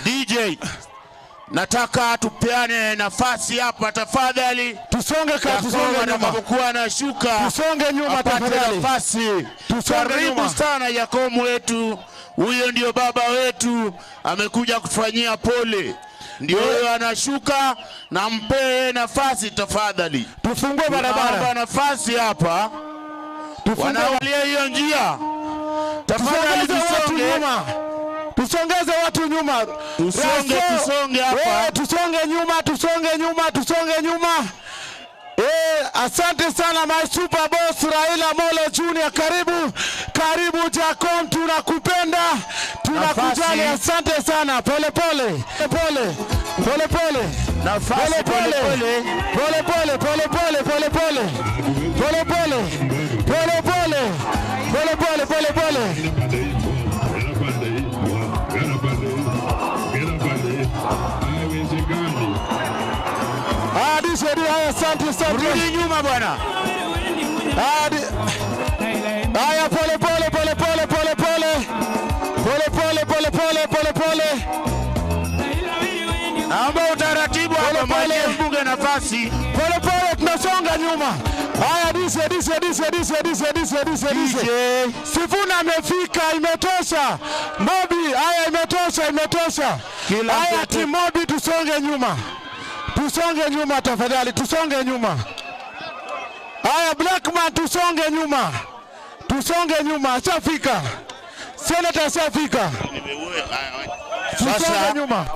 DJ, nataka tupeane nafasi hapa tafadhali. Tusonge nyuma. Kwa anashuka. Tusonge nyuma tafadhali. Nafasi. Karibu sana Yakomo wetu. Huyo ndio baba wetu, amekuja kufanyia pole. Ndio huyo anashuka, na mpe nafasi tafadhali. Tufungue barabara. Nafasi hapa. Wanawalia hiyo njia. Tafadhali tusonge. Tusongeze watu nyuma. Tusonge hapa. Tusonge nyuma. Asante sana my super boss Raila Molo Junior. Karibu Jacom, tunakupenda. Tunakujali. Asante sana. Pole. Nafasi pole. Asante. Rudi nyuma bwana. Haya, pole. Naomba utaratibu hapa, mwachie mbunge nafasi. Pole, tunasonga nyuma. Haya, DJ. Sifuna amefika, imetosha. Mobi, haya imetosha. Haya Mobi, tusonge nyuma tafadhali, tusonge nyuma. Haya Blackman, tusonge nyuma. Ashafika. Senator ashafika. Tusonge nyuma.